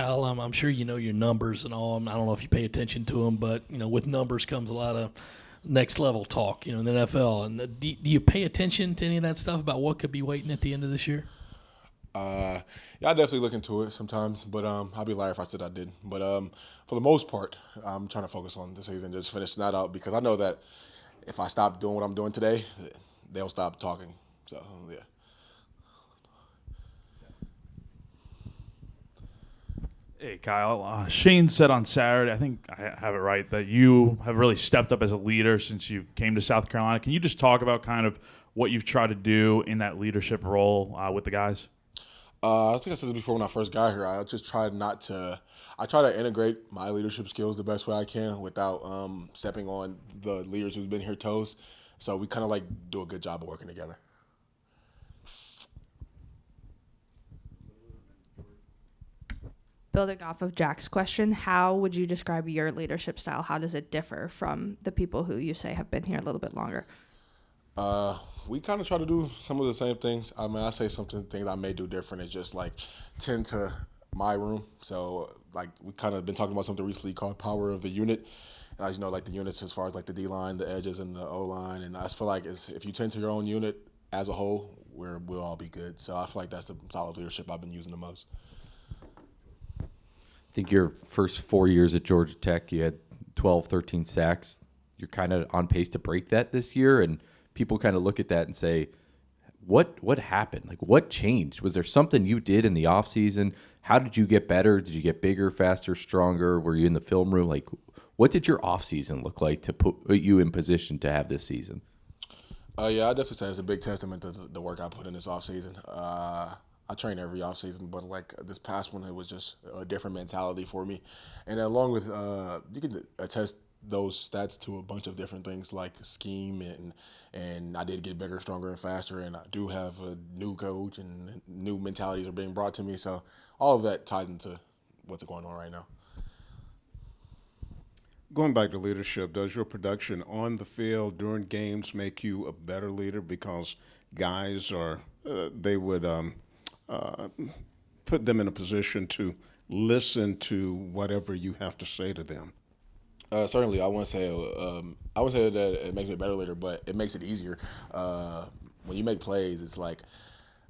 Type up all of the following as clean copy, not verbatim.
Kyle, I'm sure you know your numbers and all. I don't know if you pay attention to them, but with numbers comes a lot of next level talk. In the NFL. And do you pay attention to any of that stuff about what could be waiting at the end of this year? Yeah, I definitely look into it sometimes, but I'd be lying if I said I didn't. But for the most part, I'm trying to focus on the season, just finish that out because I know that if I stop doing what I'm doing today, they'll stop talking. So yeah. Hey, Kyle. Shane said on Saturday, I think I have it right, that you have really stepped up as a leader since you came to South Carolina. Can you just talk about kind of what you've tried to do in that leadership role with the guys? I think I said this before when I first got here. I just try not to. I try to integrate my leadership skills the best way I can without stepping on the leaders who've been here toes. So we kind of like do a good job of working together. Building off of Jack's question, how would you describe your leadership style? How does it differ from the people who you say have been here a little bit longer? We kind of try to do some of the same things. I mean, I say things I may do different. It's just like tend to my room. So like we kind of been talking about something recently called power of the unit. As you know, like the units as far as like the D line, the edges, and the O line. And I just feel like if you tend to your own unit as a whole, we'll all be good. So I feel like that's the solid leadership I've been using the most. I think your first 4 years at Georgia Tech, you had 12, 13 sacks. You're kind of on pace to break that this year, and people kind of look at that and say, what happened? Like, what changed? Was there something you did in the offseason? How did you get better? Did you get bigger, faster, stronger? Were you in the film room? Like, what did your offseason look like to put you in position to have this season? Yeah, I definitely say it's a big testament to the work I put in this offseason. I train every offseason, but like this past one, it was just a different mentality for me. And along with, you can attest those stats to a bunch of different things like scheme and I did get bigger, stronger, and faster. And I do have a new coach and new mentalities are being brought to me. So all of that ties into what's going on right now. Going back to leadership, does your production on the field during games make you a better leader because guys they would put them in a position to listen to whatever you have to say to them? Certainly, I wouldn't say that it makes me a better leader, but it makes it easier. When you make plays, it's like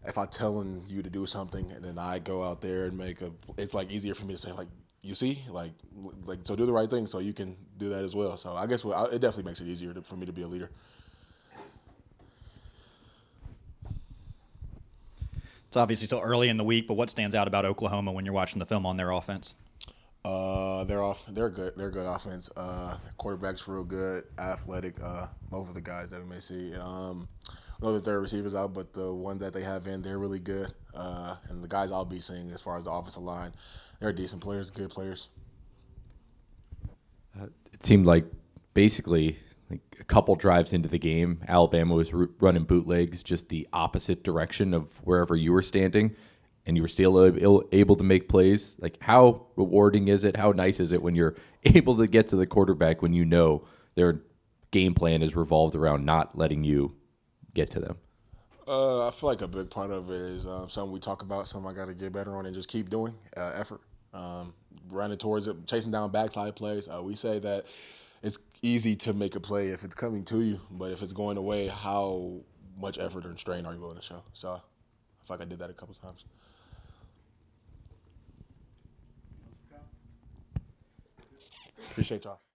if I'm telling you to do something and then I go out there and it's like easier for me to say like, you see, like so do the right thing so you can do that as well. So I guess it definitely makes it easier for me to be a leader. It's obviously still early in the week, but what stands out about Oklahoma when you're watching the film on their offense? They're good. They're good offense. Quarterback's real good, athletic. Both of the guys that we may see. I know that their receivers out, but the one that they have in, they're really good. And the guys I'll be seeing as far as the offensive line, they're decent players, good players. It seemed like basically like a couple drives into the game, Alabama was running bootlegs just the opposite direction of wherever you were standing, and you were still able to make plays. Like, how rewarding is it? How nice is it when you're able to get to the quarterback when you know their game plan is revolved around not letting you get to them? I feel like a big part of it is something we talk about, something I got to get better on and just keep doing, effort. Running towards it, chasing down backside plays. We say that it's easy to make a play if it's coming to you, but if it's going away, how much effort and strain are you willing to show? So I feel like I did that a couple times. Appreciate y'all.